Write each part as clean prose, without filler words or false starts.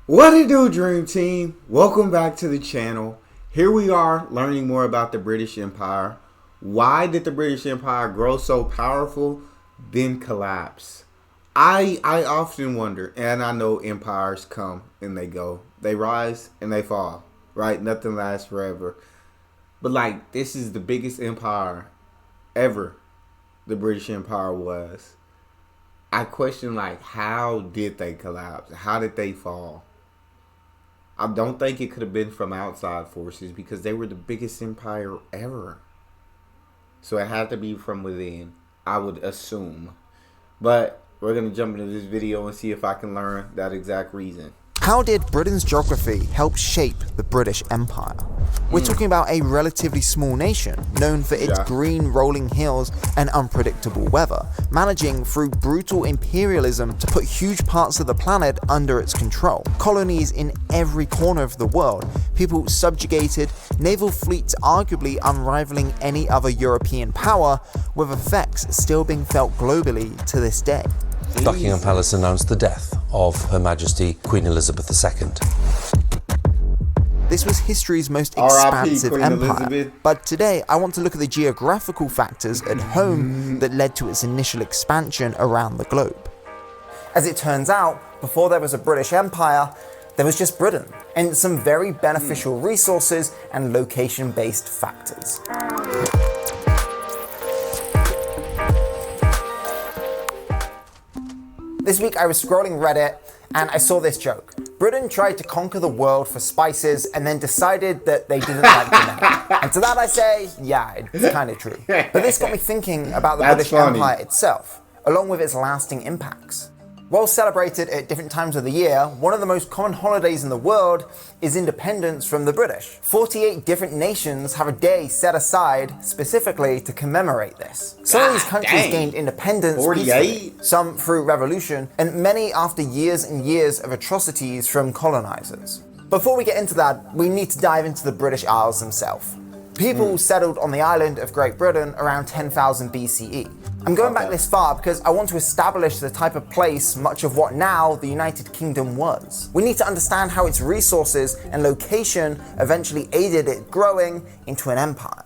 What it do, Dream Team? Welcome back to the channel. Here we are learning more about the British Empire. Why did the British Empire grow so powerful, then collapse? I often wonder, and I know empires come and they go. They rise and they fall, right? Nothing lasts forever. But like, this is the biggest empire ever, the British Empire was. I question, like, how did they collapse? How did they fall? I don't think it could have been from outside forces because they were the biggest empire ever. So it had to be from within, I would assume. But we're going to jump into this video and see if I can learn that exact reason. How did Britain's geography help shape the British Empire? We're talking about a relatively small nation, known for its green rolling hills and unpredictable weather, managing through brutal imperialism to put huge parts of the planet under its control. Colonies in every corner of the world, people subjugated, naval fleets arguably unrivaling any other European power, with effects still being felt globally to this day. Buckingham Palace announced the death of Her Majesty Queen Elizabeth II. This was history's most expansive Queen empire, Elizabeth. but today I want to look at the geographical factors at home that led to its initial expansion around the globe. As it turns out, before there was a British Empire, there was just Britain, and some very beneficial resources and location-based factors. This week I was scrolling Reddit and I saw this joke. Britain tried to conquer the world for spices and then decided that they didn't like the name. And to that I say, yeah, it's kind of true. But this got me thinking about the British Empire itself, along with its lasting impacts. Well celebrated at different times of the year, one of the most common holidays in the world is independence from the British. 48 different nations have a day set aside specifically to commemorate this. Some of these countries gained independence peacefully, some through revolution, and many after years and years of atrocities from colonizers. Before we get into that, we need to dive into the British Isles themselves. People settled on the island of Great Britain around 10,000 BCE. I'm going back this far because I want to establish the type of place much of what now the United Kingdom was. We need to understand how its resources and location eventually aided it growing into an empire.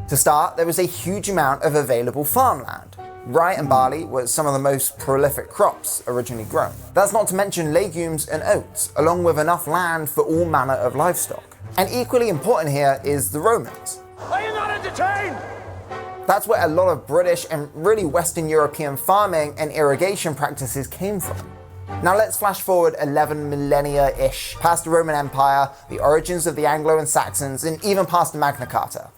To start, there was a huge amount of available farmland. Rye and barley were some of the most prolific crops originally grown. That's not to mention legumes and oats, along with enough land for all manner of livestock. And equally important here is the Romans. Are you not entertained? That's where a lot of British and really Western European farming and irrigation practices came from. Now let's flash forward 11 millennia-ish, past the Roman Empire, the origins of the Anglo and Saxons, and even past the Magna Carta.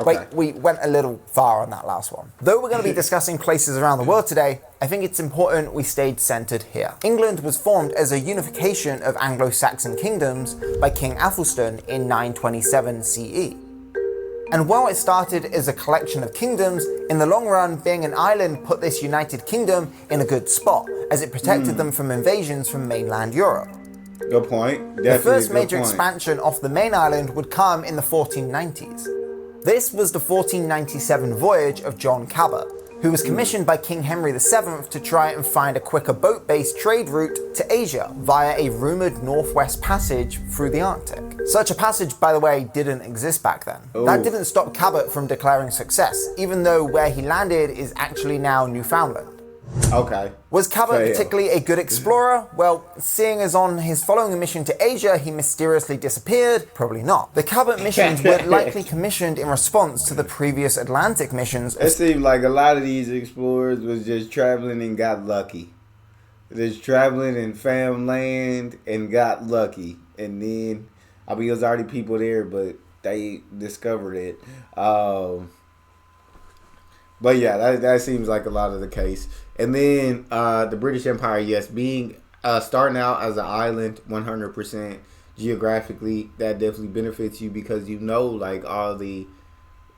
Wait, we went a little far on that last one. Though we're going to be discussing places around the world today, I think it's important we stayed centered here. England was formed as a unification of Anglo-Saxon kingdoms by King Athelstan in 927 CE. And while it started as a collection of kingdoms, in the long run, being an island put this United Kingdom in a good spot, as it protected them from invasions from mainland Europe. Good point. Definitely the first major expansion off the main island would come in the 1490s. This was the 1497 voyage of John Cabot, who was commissioned by King Henry VII to try and find a quicker boat-based trade route to Asia via a rumored northwest passage through the Arctic. Such a passage, by the way, didn't exist back then. That didn't stop Cabot from declaring success, even though where he landed is actually now Newfoundland. Okay. Was Cabot particularly a good explorer? Well, seeing as on his following mission to Asia, he mysteriously disappeared, probably not. The Cabot missions were likely commissioned in response to the previous Atlantic missions. It seemed like a lot of these explorers was just traveling and got lucky. Just traveling and found land and got lucky. And then, I mean, there's already people there, but they discovered it. But yeah, that seems like a lot of the case. And then the British Empire, yes, being starting out as an island, 100% geographically, that definitely benefits you because you know, like, all the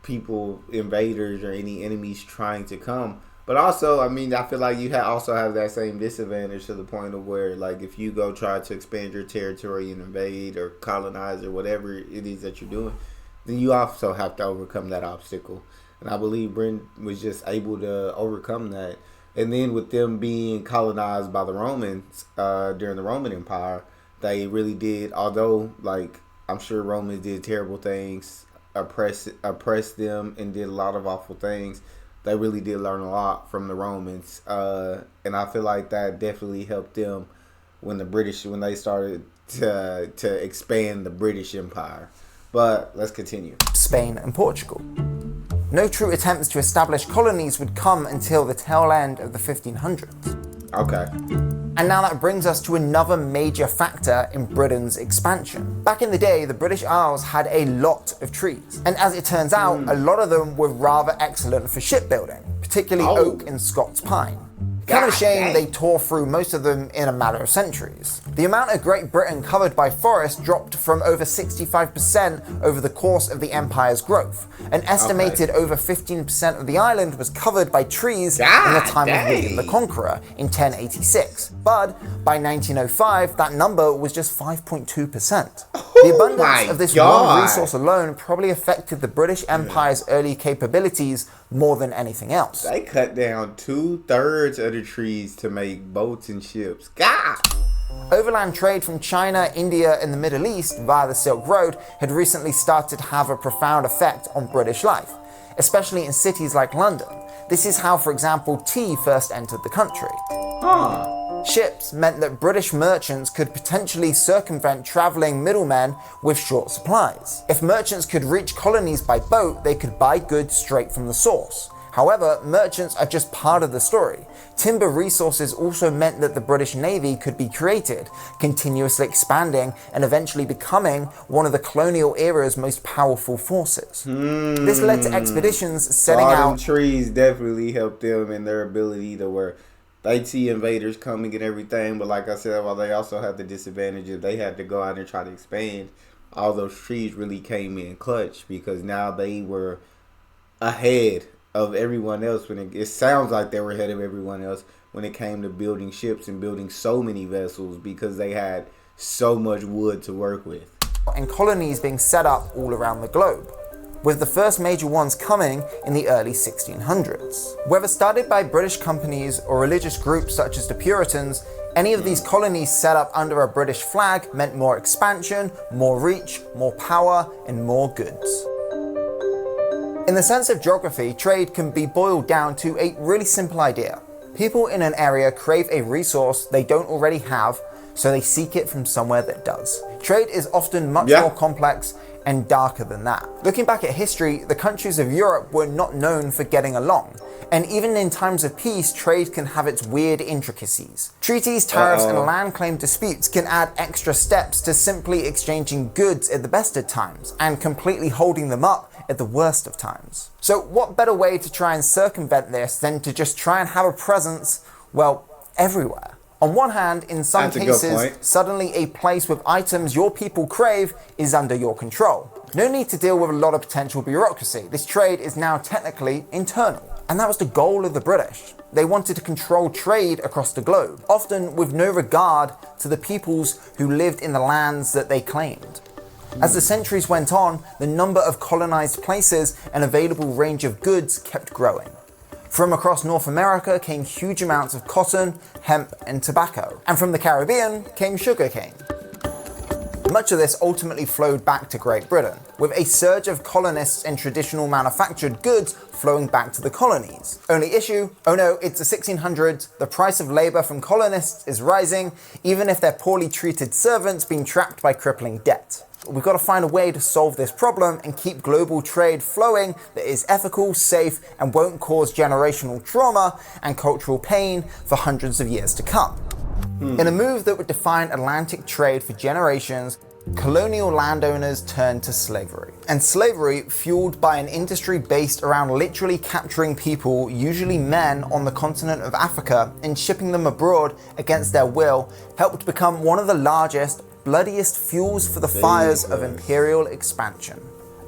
people, invaders or any enemies trying to come. But also, I mean, I feel like you also have that same disadvantage to the point of where, like, if you go try to expand your territory and invade or colonize or whatever it is that you're doing, then you also have to overcome that obstacle. And I believe Britain was just able to overcome that. And then with them being colonized by the Romans during the Roman Empire, they really did, although like I'm sure Romans did terrible things, oppressed them and did a lot of awful things. They really did learn a lot from the Romans. And I feel like that definitely helped them when they started to expand the British Empire. But let's continue. Spain and Portugal. No true attempts to establish colonies would come until the tail end of the 1500s. Okay. And now that brings us to another major factor in Britain's expansion. Back in the day, the British Isles had a lot of trees. And as it turns out, a lot of them were rather excellent for shipbuilding, particularly oak and Scots pine. Kind of a shame they tore through most of them in a matter of centuries. The amount of Great Britain covered by forest dropped from over 65% over the course of the empire's growth. An estimated over 15% of the island was covered by trees in the time of William the Conqueror in 1086. But by 1905, that number was just 5.2%. The abundance of this one resource alone probably affected the British Empire's early capabilities more than anything else. They cut down 2/3 of the trees to make boats and ships. God! Overland trade from China, India, and the Middle East via the Silk Road had recently started to have a profound effect on British life, especially in cities like London. This is how, for example, tea first entered the country. Ships meant that British merchants could potentially circumvent traveling middlemen with short supplies. If merchants could reach colonies by boat, they could buy goods straight from the source. However, merchants are just part of the story. Timber resources also meant that the British Navy could be created, continuously expanding and eventually becoming one of the colonial era's most powerful forces. This led to expeditions setting out... trees definitely helped them in their ability to where they see invaders coming and everything, but like I said, while they also have the disadvantage if they had to go out and try to expand, all those trees really came in clutch because now they were ahead of everyone else. When it sounds like they were ahead of everyone else when it came to building ships and building so many vessels because they had so much wood to work with. And colonies being set up all around the globe, with the first major ones coming in the early 1600s. Whether started by British companies or religious groups such as the Puritans, any of these colonies set up under a British flag meant more expansion, more reach, more power, and more goods. In the sense of geography, trade can be boiled down to a really simple idea. People in an area crave a resource they don't already have, so they seek it from somewhere that does. Trade is often much more complex and darker than that. Looking back at history, the countries of Europe were not known for getting along. And even in times of peace, trade can have its weird intricacies. Treaties, tariffs, and land claim disputes can add extra steps to simply exchanging goods at the best of times and completely holding them up at the worst of times. So what better way to try and circumvent this than to just try and have a presence, well, everywhere? On one hand, in some cases, suddenly a place with items your people crave is under your control. No need to deal with a lot of potential bureaucracy. This trade is now technically internal. And that was the goal of the British. They wanted to control trade across the globe, often with no regard to the peoples who lived in the lands that they claimed. As the centuries went on, the number of colonized places and available range of goods kept growing. From across North America came huge amounts of cotton, hemp, and tobacco. And from the Caribbean came sugarcane. Much of this ultimately flowed back to Great Britain, with a surge of colonists and traditional manufactured goods flowing back to the colonies. Only issue? Oh no, it's the 1600s, the price of labor from colonists is rising, even if they're poorly treated servants being trapped by crippling debt. We've got to find a way to solve this problem and keep global trade flowing that is ethical, safe, and won't cause generational trauma and cultural pain for hundreds of years to come. In a move that would define Atlantic trade for generations, colonial landowners turned to slavery. And slavery, fueled by an industry based around literally capturing people, usually men, on the continent of Africa and shipping them abroad against their will, helped become one of the largest, bloodiest fuels for the fires of imperial expansion.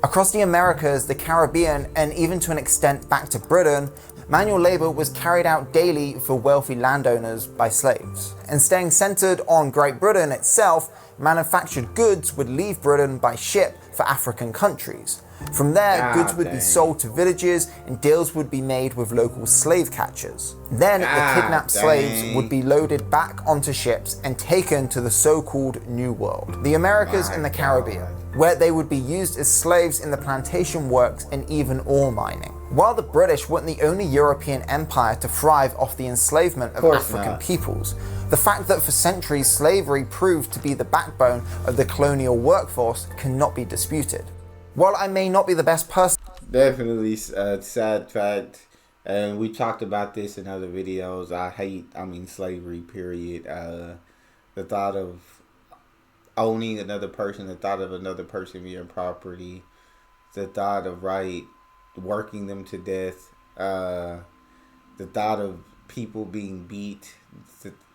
Across the Americas, the Caribbean, and even to an extent back to Britain, manual labor was carried out daily for wealthy landowners by slaves. And staying centered on Great Britain itself, manufactured goods would leave Britain by ship for African countries. From there, goods God would be dang. sold to villages and deals would be made with local slave catchers. Then the kidnapped slaves dang. would be loaded back onto ships and taken to the so-called New World, the Americas and the Caribbean, where they would be used as slaves in the plantation works and even ore mining. While the British weren't the only European empire to thrive off the enslavement of African peoples, the fact that for centuries slavery proved to be the backbone of the colonial workforce cannot be disputed. While I may not be the best person... Definitely a sad fact. And we talked about this in other videos. I mean slavery, period. The thought of owning another person, the thought of another person being property, the thought of working them to death, the thought of people being beat.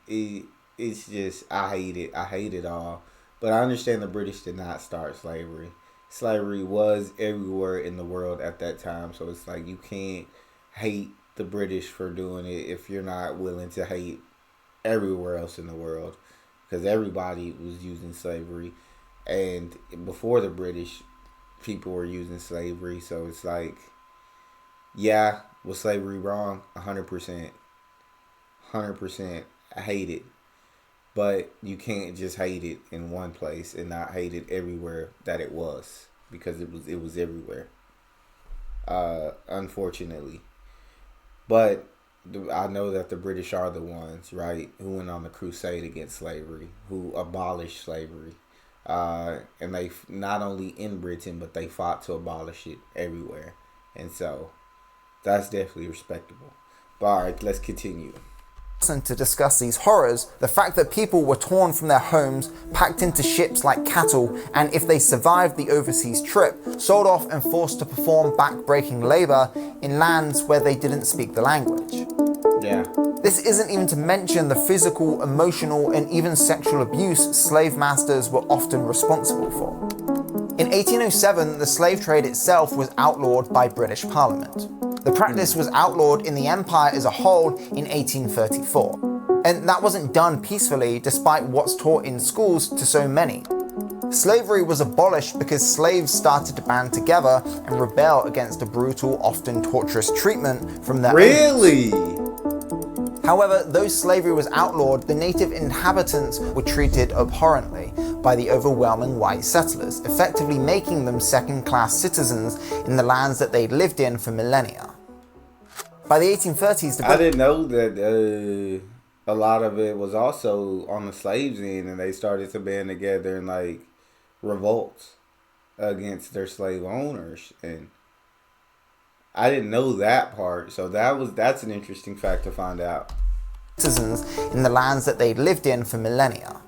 It's just, I hate it. I hate it all. But I understand the British did not start slavery. Slavery was everywhere in the world at that time. So it's like you can't hate the British for doing it if you're not willing to hate everywhere else in the world. Because everybody was using slavery. And before the British, people were using slavery. So it's like, yeah, was slavery wrong? 100%. 100%. I hate it. But you can't just hate it in one place and not hate it everywhere that it was. Because it was everywhere. Unfortunately. But I know that the British are the ones, right, who went on the crusade against slavery, who abolished slavery. And they, not only in Britain, but they fought to abolish it everywhere. And so, that's definitely respectable. But alright, let's continue. To discuss these horrors, the fact that people were torn from their homes, packed into ships like cattle, and if they survived the overseas trip, sold off and forced to perform back-breaking labor in lands where they didn't speak the language. Yeah. This isn't even to mention the physical, emotional, and even sexual abuse slave masters were often responsible for. In 1807, the slave trade itself was outlawed by British Parliament. The practice was outlawed in the empire as a whole in 1834. And that wasn't done peacefully despite what's taught in schools to so many. Slavery was abolished because slaves started to band together and rebel against the brutal, often torturous treatment from their Really? owners. However, though slavery was outlawed, the native inhabitants were treated abhorrently by the overwhelming white settlers, effectively making them second-class citizens in the lands that they'd lived in for millennia. By the 1830s, I didn't know that a lot of it was also on the slaves' end, and they started to band together and like revolts against their slave owners, and I didn't know that part. So that's an interesting fact to find out. Citizens in the lands that they'd lived in for millennia.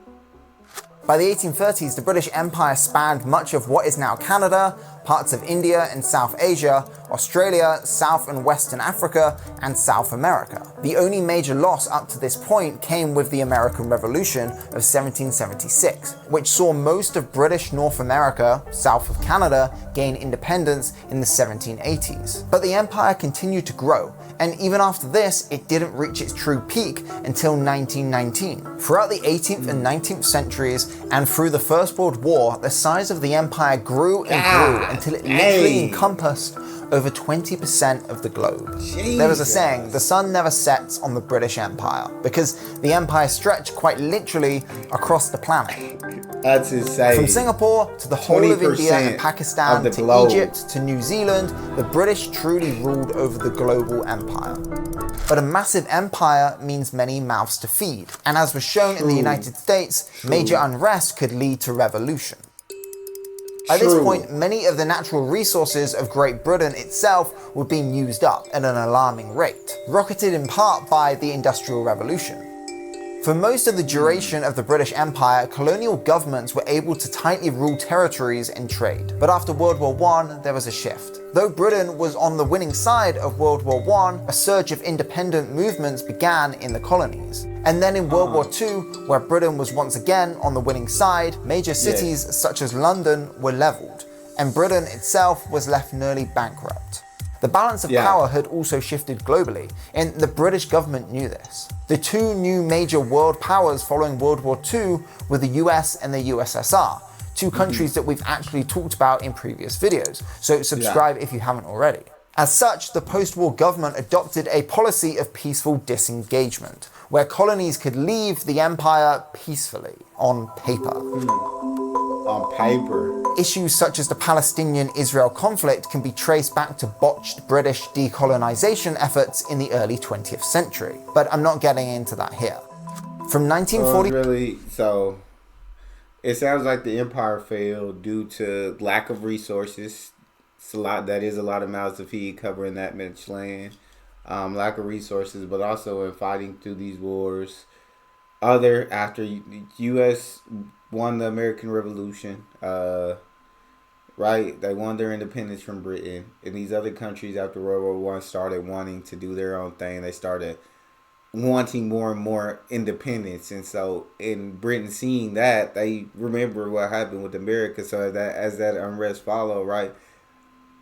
By the 1830s, the British Empire spanned much of what is now Canada, parts of India and South Asia, Australia, South and Western Africa, and South America. The only major loss up to this point came with the American Revolution of 1776, which saw most of British North America, south of Canada, gain independence in the 1780s. But the empire continued to grow, and even after this, it didn't reach its true peak until 1919. Throughout the 18th and 19th centuries, and through the First World War, the size of the empire grew and grew until it literally encompassed over 20% of the globe. Jesus. There was a saying, the sun never sets on the British Empire, because the empire stretched quite literally across the planet. That's insane. From Singapore to the whole of India and Pakistan to globe. Egypt to New Zealand, the British truly ruled over the global empire. But a massive empire means many mouths to feed, and as was shown in the United States, major unrest could lead to revolution. At this point, many of the natural resources of Great Britain itself were being used up at an alarming rate, rocketed in part by the Industrial Revolution. For most of the duration of the British Empire, colonial governments were able to tightly rule territories and trade. But after World War I, there was a shift. Though Britain was on the winning side of World War I, a surge of independent movements began in the colonies. And then in World War II, where Britain was once again on the winning side, major cities such as London were leveled, and Britain itself was left nearly bankrupt. The balance of power had also shifted globally, and the British government knew this. The two new major world powers following World War II were the US and the USSR, two countries that we've actually talked about in previous videos. So subscribe if you haven't already. As such, the post-war government adopted a policy of peaceful disengagement, where colonies could leave the empire peacefully, on paper. On paper. Issues such as the Palestinian-Israel conflict can be traced back to botched British decolonization efforts in the early 20th century, but I'm not getting into that here. From 1940... So it sounds like the empire failed due to lack of resources. That is a lot of mouths to feed covering that much land. Lack of resources, but also in fighting through these wars. After U.S. won the American Revolution, right? They won their independence from Britain. And these other countries after World War I started wanting to do their own thing. They started wanting more and more independence. And so in Britain seeing that, they remember what happened with America. So that as that unrest followed, right?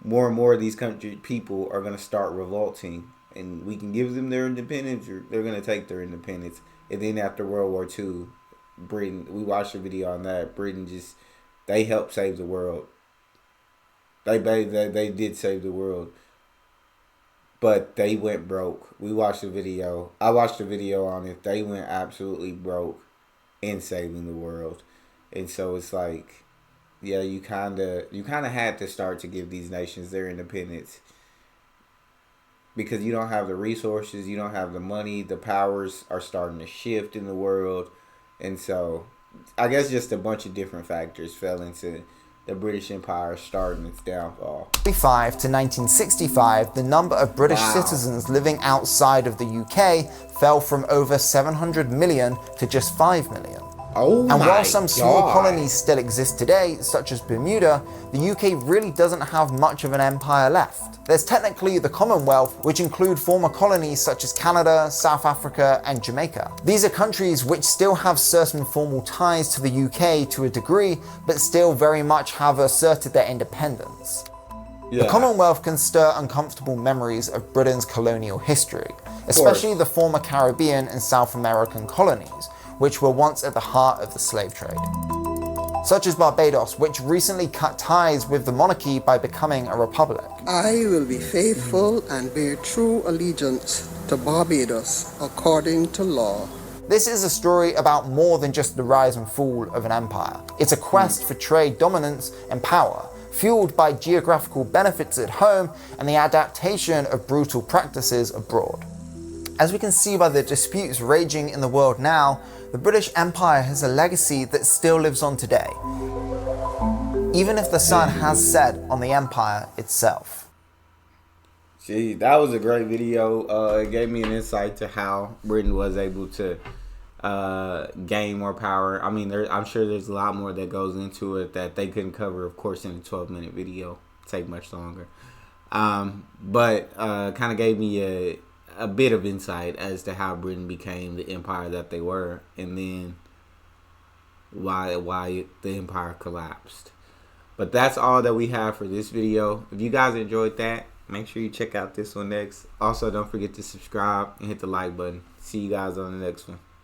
More and more of these country people are going to start revolting, and we can give them their independence, or they're going to take their independence. And then after World War II, Britain, we watched a video on that. Britain they helped save the world. They did save the world, but they went broke. We watched a video. I watched a video on it. They went absolutely broke in saving the world, and so it's like, yeah, you kind of had to start to give these nations their independence, because you don't have the resources, you don't have the money, the powers are starting to shift in the world, and so I guess just a bunch of different factors fell into the British Empire starting its downfall. 1945 to 1965, the number of British citizens living outside of the UK fell from over 700 million to just 5 million. And while some small colonies still exist today, such as Bermuda, the UK really doesn't have much of an empire left. There's technically the Commonwealth, which include former colonies such as Canada, South Africa, and Jamaica. These are countries which still have certain formal ties to the UK to a degree, but still very much have asserted their independence. The Commonwealth can stir uncomfortable memories of Britain's colonial history, especially the former Caribbean and South American colonies, which were once at the heart of the slave trade. Such as Barbados, which recently cut ties with the monarchy by becoming a republic. I will be faithful and bear true allegiance to Barbados according to law. This is a story about more than just the rise and fall of an empire. It's a quest for trade dominance and power, fueled by geographical benefits at home and the adaptation of brutal practices abroad. As we can see by the disputes raging in the world now, the British Empire has a legacy that still lives on today, even if the sun has set on the empire itself. See, that was a great video. It gave me an insight to how Britain was able to gain more power. I mean, I'm sure there's a lot more that goes into it that they couldn't cover, of course, in a 12-minute video. It'd take much longer. But kind of gave me a bit of insight as to how Britain became the empire that they were, and then why the empire collapsed. But that's all that we have for this video. If you guys enjoyed that, make sure you check out this one next. Also, don't forget to subscribe and hit the like button. See you guys on the next one.